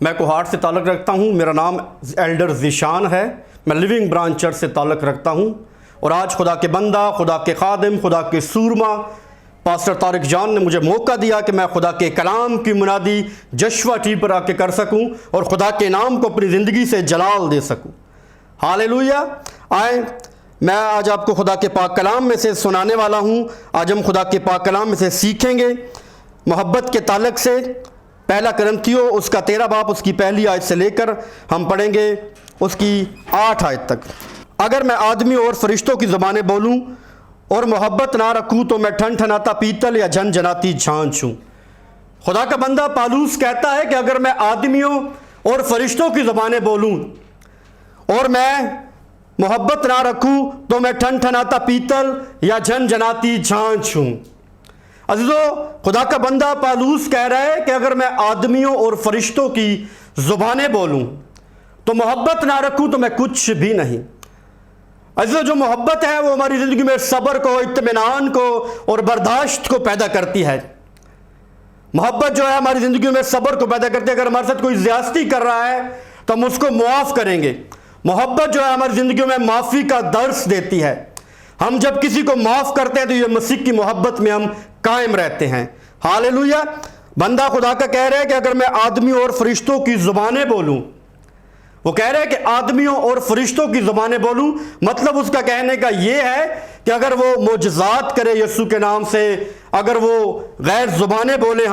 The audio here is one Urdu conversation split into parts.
میں کوہاٹ سے تعلق رکھتا ہوں. میرا نام ایلڈر ذیشان ہے. میں لیونگ برانچ چرچ سے تعلق رکھتا ہوں. اور آج خدا کے بندہ، خدا کے خادم، خدا کے سورما پاسٹر طارق جان نے مجھے موقع دیا کہ میں خدا کے کلام کی منادی جشوا ٹی پر آ کے کر سکوں اور خدا کے نام کو اپنی زندگی سے جلال دے سکوں. ہالےلویا. آئیں میں آج آپ کو خدا کے پاک کلام میں سے سنانے والا ہوں. آج ہم خدا کے پاک کلام میں سے سیکھیں گے محبت کے تعلق سے. پہلا کرنتھیوں اس کا 13 باب اس کی پہلی آیت سے لے کر ہم پڑھیں گے اس کی 8 آیت تک. اگر میں آدمی اور فرشتوں کی زبانیں بولوں اور محبت نہ رکھوں تو میں ٹھن ٹھناتا پیتل یا جھن جھناتی چھانچ ہوں. خدا کا بندہ پالوس کہتا ہے کہ اگر میں آدمیوں اور فرشتوں کی زبانیں بولوں اور میں محبت نہ رکھوں تو میں ٹھن ٹھناتا پیتل یا جھن جھناتی چھانچ ہوں. عزیزو، خدا کا بندہ پالوس کہہ رہا ہے کہ اگر میں آدمیوں اور فرشتوں کی زبانیں بولوں تو محبت نہ رکھوں تو میں کچھ بھی نہیں. عزیزو، جو محبت ہے وہ ہماری زندگی میں صبر کو، اطمینان کو اور برداشت کو پیدا کرتی ہے. محبت جو ہے ہماری زندگی میں صبر کو پیدا کرتی ہے. اگر ہمارے ساتھ کوئی زیادتی کر رہا ہے تو ہم اس کو معاف کریں گے. محبت جو ہے ہماری زندگیوں میں معافی کا درس دیتی ہے. ہم جب کسی کو معاف کرتے ہیں تو یہ مسیح کی محبت میں ہم قائم رہتے ہیں. ہالےلویا. بندہ خدا کا کہہ رہا ہے کہ اگر میں آدمیوں اور فرشتوں کی زبانیں بولوں، وہ کہہ رہے ہیں کہ آدمیوں اور فرشتوں کی زبانیں بولوں، مطلب اس کا کہنے کا یہ ہے کہ اگر وہ معجزات کرے یسوع کے نام سے، اگر وہ غیر زبانیں بولے،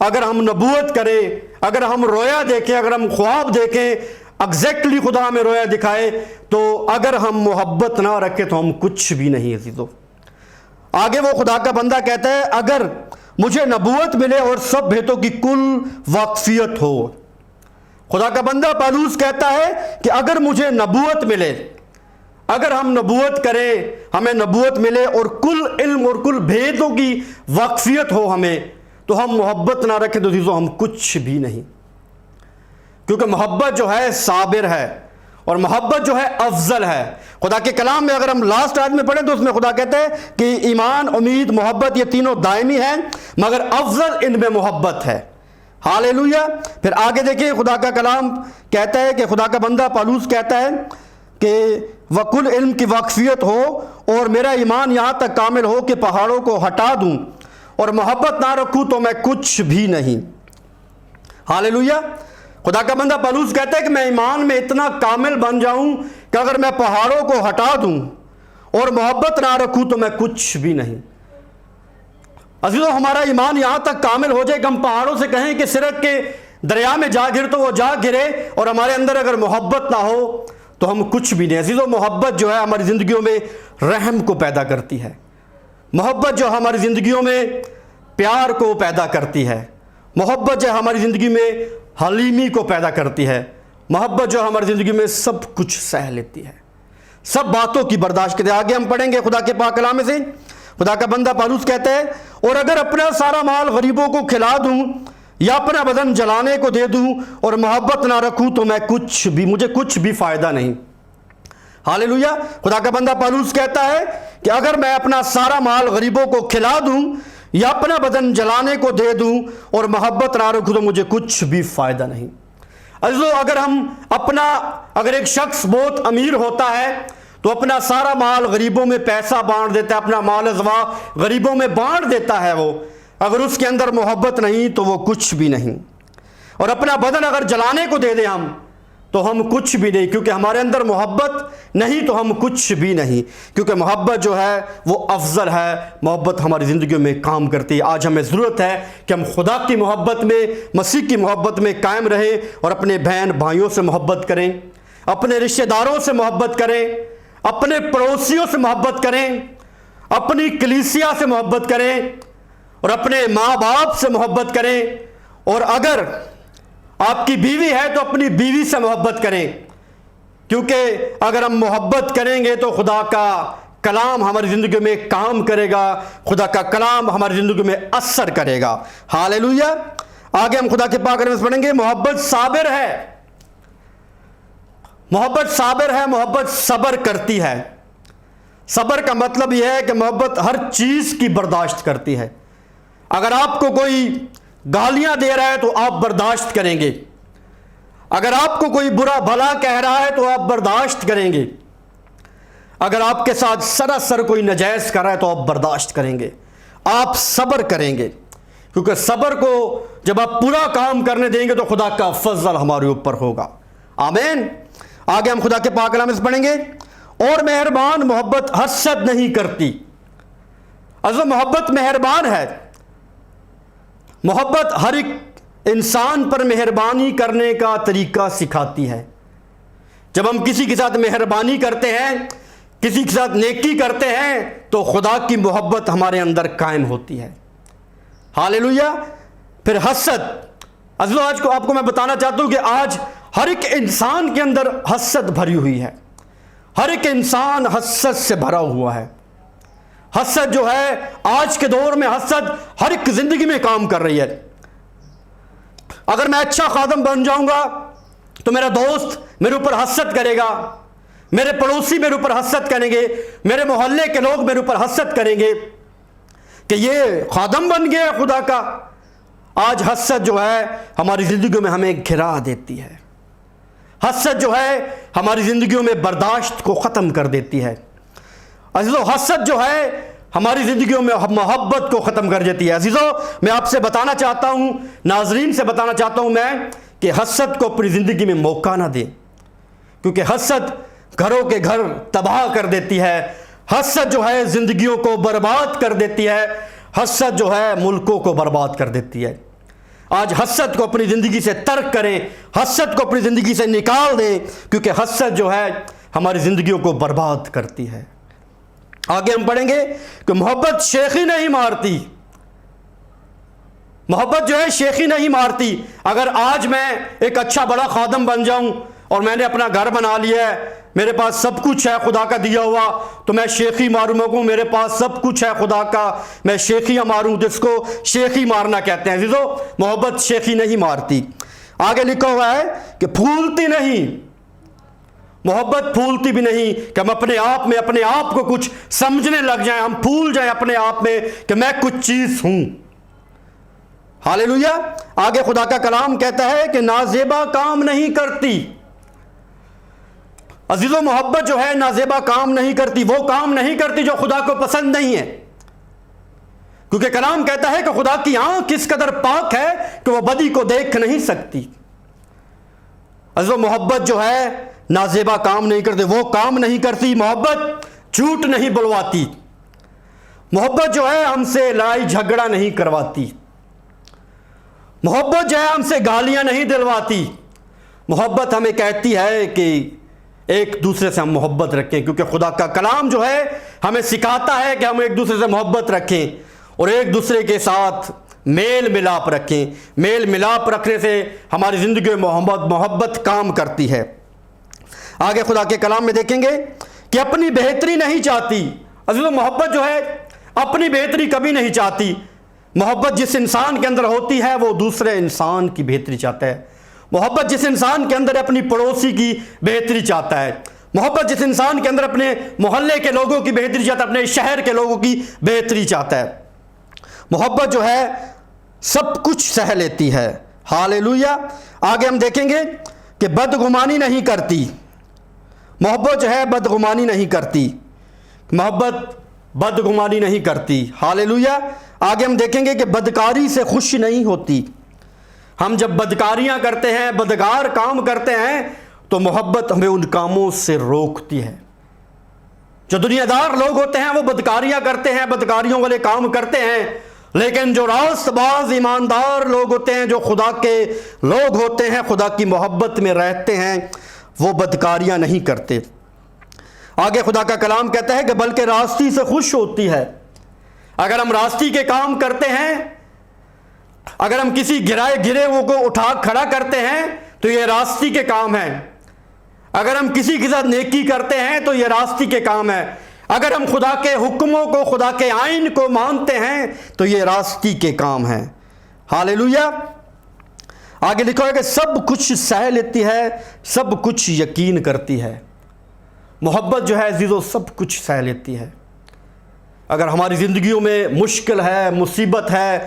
اگر ہم نبوت کرے، اگر ہم رویا دیکھیں، اگر ہم خواب دیکھیں، ایگزیکٹلی خدا ہمیں رویا دکھائے، تو اگر ہم محبت نہ رکھیں تو ہم کچھ بھی نہیں. عزیزو، آگے وہ خدا کا بندہ کہتا ہے اگر مجھے نبوت ملے اور سب بھیتوں کی کل واقفیت ہو. خدا کا بندہ پالوس کہتا ہے کہ اگر مجھے نبوت ملے، اگر ہم نبوت کریں، ہمیں نبوت ملے اور کل علم اور کل بھیدوں کی واقفیت ہو ہمیں، تو ہم محبت نہ رکھیں تو عزیزو ہم کچھ بھی نہیں. کیونکہ محبت جو ہے صابر ہے اور محبت جو ہے افضل ہے. خدا کے کلام میں اگر ہم لاسٹ آیت میں پڑھیں تو اس میں خدا کہتا ہے کہ ایمان، امید، محبت یہ تینوں دائمی ہیں مگر افضل ان میں محبت ہے. ہالےلویا. پھر آگے دیکھیں خدا کا کلام کہتا ہے کہ خدا کا بندہ پالوس کہتا ہے کہ وکل علم کی واقفیت ہو اور میرا ایمان یہاں تک کامل ہو کہ پہاڑوں کو ہٹا دوں اور محبت نہ رکھوں تو میں کچھ بھی نہیں. ہالےلویا. خدا کا بندہ پالوس کہتا ہے کہ میں ایمان میں اتنا کامل بن جاؤں کہ اگر میں پہاڑوں کو ہٹا دوں اور محبت نہ رکھوں تو میں کچھ بھی نہیں. عزیزو، ہمارا ایمان یہاں تک کامل ہو جائے کہ ہم پہاڑوں سے کہیں کہ سرک کے دریا میں جا گر تو وہ جا گرے، اور ہمارے اندر اگر محبت نہ ہو تو ہم کچھ بھی نہیں. عزیزو، محبت جو ہے ہماری زندگیوں میں رحم کو پیدا کرتی ہے. محبت جو ہماری زندگیوں میں پیار کو پیدا کرتی ہے. محبت جو ہماری زندگی میں حلیمی کو پیدا کرتی ہے. محبت جو ہماری زندگی میں سب کچھ سہ لیتی ہے، سب باتوں کی برداشت کرتی ہے. آگے ہم پڑھیں گے خدا کے پاک کلام میں سے. خدا کا بندہ پالوس کہتا ہے اور اگر اپنا سارا مال غریبوں کو کھلا دوں یا اپنا بدن جلانے کو دے دوں اور محبت نہ رکھوں تو مجھے کچھ بھی فائدہ نہیں. ہالےلویا. خدا کا بندہ پالوس کہتا ہے کہ اگر میں اپنا سارا مال غریبوں کو کھلا دوں یا اپنا بدن جلانے کو دے دوں اور محبت نہ رکھوں تو مجھے کچھ بھی فائدہ نہیں. عزیزو، اگر ایک شخص بہت امیر ہوتا ہے تو اپنا سارا مال غریبوں میں پیسہ بانٹ دیتا ہے، اپنا مال ازوا غریبوں میں بانٹ دیتا ہے. وہ اگر اس کے اندر محبت نہیں تو وہ کچھ بھی نہیں. اور اپنا بدن اگر جلانے کو دے دیں ہم تو ہم کچھ بھی نہیں، کیونکہ ہمارے اندر محبت نہیں تو ہم کچھ بھی نہیں. کیونکہ محبت جو ہے وہ افضل ہے. محبت ہماری زندگیوں میں کام کرتی ہے. آج ہمیں ضرورت ہے کہ ہم خدا کی محبت میں، مسیح کی محبت میں قائم رہیں اور اپنے بہن بھائیوں سے محبت کریں، اپنے رشتہ داروں سے محبت کریں، اپنے پڑوسیوں سے محبت کریں، اپنی کلیسیا سے محبت کریں اور اپنے ماں باپ سے محبت کریں. اور اگر آپ کی بیوی ہے تو اپنی بیوی سے محبت کریں، کیونکہ اگر ہم محبت کریں گے تو خدا کا کلام ہماری زندگی میں کام کرے گا، خدا کا کلام ہماری زندگی میں اثر کرے گا. ہالےلویا. آگے ہم خدا کے پاک کلام سے پڑھیں گے. محبت صابر ہے. محبت صابر ہے. محبت صبر کرتی ہے. صبر کا مطلب یہ ہے کہ محبت ہر چیز کی برداشت کرتی ہے. اگر آپ کو کوئی گالیاں دے رہا ہے تو آپ برداشت کریں گے. اگر آپ کو کوئی برا بھلا کہہ رہا ہے تو آپ برداشت کریں گے، اگر آپ کے ساتھ سراسر کوئی ناجائز کر رہا ہے تو آپ برداشت کریں گے، آپ صبر کریں گے، کیونکہ صبر کو جب آپ پورا کام کرنے دیں گے تو خدا کا فضل ہمارے اوپر ہوگا۔ آمین۔ آگے ہم خدا کے پاک کلام سے پڑھیں گے، اور مہربان محبت حسد نہیں کرتی۔ عزیزو، محبت مہربان ہے۔ محبت ہر ایک انسان پر مہربانی کرنے کا طریقہ سکھاتی ہے۔ جب ہم کسی کے ساتھ مہربانی کرتے ہیں، کسی کے ساتھ نیکی کرتے ہیں، تو خدا کی محبت ہمارے اندر قائم ہوتی ہے۔ ہاللیلویا۔ پھر حسد، عزیزو آج کو آپ کو میں بتانا چاہتا ہوں کہ آج ہر ایک انسان کے اندر حسد بھری ہوئی ہے، ہر ایک انسان حسد سے بھرا ہوا ہے۔ حسد جو ہے آج کے دور میں حسد ہر ایک زندگی میں کام کر رہی ہے۔ اگر میں اچھا خادم بن جاؤں گا تو میرا دوست میرے اوپر حسد کرے گا، میرے پڑوسی میرے اوپر حسد کریں گے، میرے محلے کے لوگ میرے اوپر حسد کریں گے کہ یہ خادم بن گیا خدا کا۔ آج حسد جو ہے ہماری زندگیوں میں ہمیں گھرا دیتی ہے، حسد جو ہے ہماری زندگیوں میں برداشت کو ختم کر دیتی ہے۔ عزیزو، حسد جو ہے ہماری زندگیوں میں محبت کو ختم کر دیتی ہے۔ عزیزو، میں آپ سے بتانا چاہتا ہوں، ناظرین سے بتانا چاہتا ہوں میں، کہ حسد کو اپنی زندگی میں موقع نہ دیں، کیونکہ حسد گھروں کے گھر تباہ کر دیتی ہے، حسد جو ہے زندگیوں کو برباد کر دیتی ہے، حسد جو ہے ملکوں کو برباد کر دیتی ہے۔ آج حسد کو اپنی زندگی سے ترک کریں، حسد کو اپنی زندگی سے نکال دیں، کیونکہ حسد جو ہے ہماری زندگیوں کو برباد کرتی ہے۔ آگے ہم پڑھیں گے کہ محبت شیخی نہیں مارتی۔ محبت جو ہے شیخی نہیں مارتی۔ اگر آج میں ایک اچھا بڑا خادم بن جاؤں اور میں نے اپنا گھر بنا لیا ہے، میرے پاس سب کچھ ہے خدا کا دیا ہوا، تو میں شیخی ماروں گا، میرے پاس سب کچھ ہے خدا کا، میں شیخیاں ماروں، جس کو شیخی مارنا کہتے ہیں۔ عزیزو، محبت شیخی نہیں مارتی۔ آگے لکھا ہوا ہے کہ پھولتی نہیں، محبت پھولتی بھی نہیں کہ ہم اپنے آپ کو کچھ سمجھنے لگ جائیں، ہم پھول جائیں اپنے آپ میں کہ میں کچھ چیز ہوں۔ ہاللیلویا۔ آگے خدا کا کلام کہتا ہے کہ نازیبا کام نہیں کرتی۔ عزیزو، محبت جو ہے نازیبا کام نہیں کرتی، وہ کام نہیں کرتی جو خدا کو پسند نہیں ہے، کیونکہ کلام کہتا ہے کہ خدا کی آنکھ کس قدر پاک ہے کہ وہ بدی کو دیکھ نہیں سکتی۔ عزیزو، محبت جو ہے نازیبا کام نہیں کرتی، وہ کام نہیں کرتی۔ محبت جھوٹ نہیں بلواتی، محبت جو ہے ہم سے لڑائی جھگڑا نہیں کرواتی، محبت جو ہے ہم سے گالیاں نہیں دلواتی۔ محبت ہمیں کہتی ہے کہ ایک دوسرے سے ہم محبت رکھیں، کیونکہ خدا کا کلام جو ہے ہمیں سکھاتا ہے کہ ہم ایک دوسرے سے محبت رکھیں اور ایک دوسرے کے ساتھ میل ملاپ رکھیں۔ میل ملاپ رکھنے سے ہماری زندگی میں محبت کام کرتی ہے۔ آگے خدا کے کلام میں دیکھیں گے کہ اپنی بہتری نہیں چاہتی۔ عزیزو، محبت جو ہے اپنی بہتری کبھی نہیں چاہتی۔ محبت جس انسان کے اندر ہوتی ہے وہ دوسرے انسان کی بہتری چاہتا ہے۔ محبت جس انسان کے اندر اپنی پڑوسی کی بہتری چاہتا ہے۔ محبت جس انسان کے اندر اپنے محلے کے لوگوں کی بہتری چاہتا ہے، اپنے شہر کے لوگوں کی بہتری چاہتا ہے۔ محبت جو ہے سب کچھ سہ لیتی ہے۔ ہاللیلویا۔ آگے ہم دیکھیں گے کہ بدگمانی نہیں کرتی۔ محبت جو ہے بدگمانی نہیں کرتی، محبت بدگمانی نہیں کرتی۔ ہاللیلویا۔ آگے ہم دیکھیں گے کہ بدکاری سے خوش نہیں ہوتی۔ ہم جب بدکاریاں کرتے ہیں، بدکار کام کرتے ہیں، تو محبت ہمیں ان کاموں سے روکتی ہے۔ جو دنیا دار لوگ ہوتے ہیں وہ بدکاریاں کرتے ہیں، بدکاریوں والے کام کرتے ہیں، لیکن جو راست باز ایماندار لوگ ہوتے ہیں، جو خدا کے لوگ ہوتے ہیں، خدا کی محبت میں رہتے ہیں، وہ بدکاریاں نہیں کرتے۔ آگے خدا کا کلام کہتا ہے کہ بلکہ راستی سے خوش ہوتی ہے۔ اگر ہم راستی کے کام کرتے ہیں، اگر ہم کسی گرے کو اٹھا کھڑا کرتے ہیں تو یہ راستی کے کام ہیں۔ اگر ہم کسی کے ساتھ نیکی کرتے ہیں تو یہ راستی کے کام ہے۔ اگر ہم خدا کے حکموں کو، خدا کے آئین کو مانتے ہیں تو یہ راستی کے کام ہیں۔ ہاللیلویا۔ آگے لکھا ہے کہ سب کچھ سہ لیتی ہے، سب کچھ یقین کرتی ہے۔ محبت جو ہے عزیزو سب کچھ سہ لیتی ہے۔ اگر ہماری زندگیوں میں مشکل ہے، مصیبت ہے،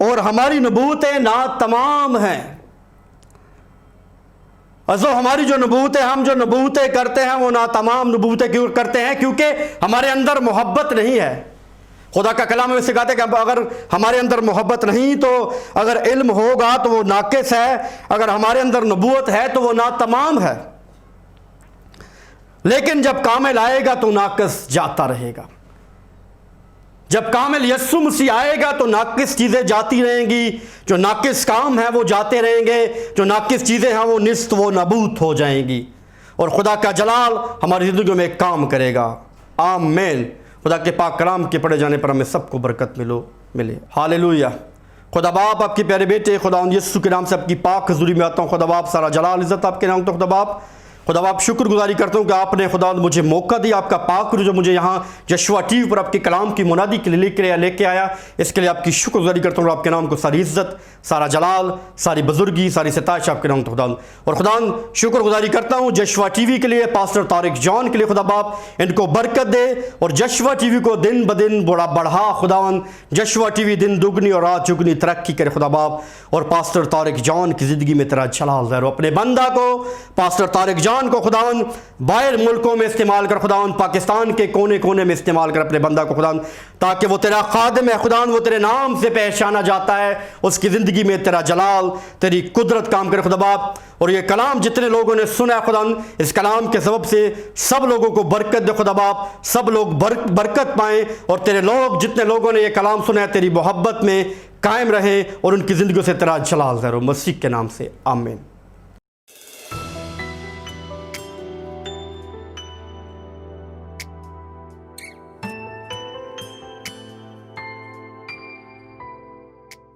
اور ہماری نبوتیں ناتمام ہیں۔ ہماری جو نبوتیں، ہم جو نبوتیں کرتے ہیں وہ ناتمام نبوتیں کیوں کرتے ہیں؟ کیونکہ ہمارے اندر محبت نہیں ہے۔ خدا کا کلام ہمیں سکھاتا ہے کہ اگر ہمارے اندر محبت نہیں تو اگر علم ہوگا تو وہ ناقص ہے، اگر ہمارے اندر نبوت ہے تو وہ ناتمام ہے، لیکن جب کامل آئے گا تو ناقص جاتا رہے گا۔ جب کامل یسوع مسیح آئے گا تو ناقص چیزیں جاتی رہیں گی، جو ناقص کام ہیں وہ جاتے رہیں گے، جو ناقص چیزیں ہیں وہ نست و نبوت ہو جائیں گی، اور خدا کا جلال ہماری زندگیوں میں ایک کام کرے گا۔ آمین۔ خدا کے پاک کلام کے پڑھے جانے پر ہمیں سب کو برکت ملے۔ ہالیلویہ۔ خدا باپ آپ کے پیارے بیٹے خدا یسوع کے نام سے آپ کی پاک حضوری میں آتا ہوں۔ خدا باپ سارا جلال عزت آپ کے نام تو خدا باپ شکر گزاری کرتا ہوں کہ آپ نے خدا مجھے موقع دیا، آپ کا پاک روح جو مجھے یہاں جشوا ٹی وی پر آپ کے کلام کی منادی کے لیے لے کے آیا، اس کے لیے آپ کی شکر گزاری کرتا ہوں۔ آپ کے نام کو ساری عزت، سارا جلال، ساری بزرگی، ساری ستائش آپ کے نام تو خدا، اور خدا شکر گزاری کرتا ہوں جشوا ٹی وی کے لیے، پاسٹر طارق جان کے لیے خدا باپ ان کو برکت دے، اور جشوا ٹی وی کو دن بدن بڑھا خداوند، جشوا ٹی وی دن دگنی اور رات چگنی ترقی کرے خدا باپ، اور پاسٹر طارق جان کی زندگی میں تیرا جلال ظاہر ہو۔ اپنے بندہ کو پاسٹر طارق جان کو خداوند باہر ملکوں میں استعمال کر، خداوند پاکستان کے کونے کونے میں استعمال کر اپنے بندہ کو خداوند، تاکہ وہ تیرا خادم ہے خداوند، وہ تیرے نام سے پہچانا جاتا ہے، اس کی زندگی میں تیرا جلال، تیری قدرت کام کرے خدا باپ، اور یہ کلام جتنے لوگوں نے سنا ہے خداوند، اس کلام کے سبب سے سب لوگوں کو برکت دے خدا باپ، سب لوگ برکت پائیں، اور تیرے لوگ جتنے لوگوں نے یہ کلام سنا ہے تیری محبت میں قائم رہیں، اور ان کی زندگیوں سے تیرا جلال ظاہر ہو، مسیح کے نام سے آمین۔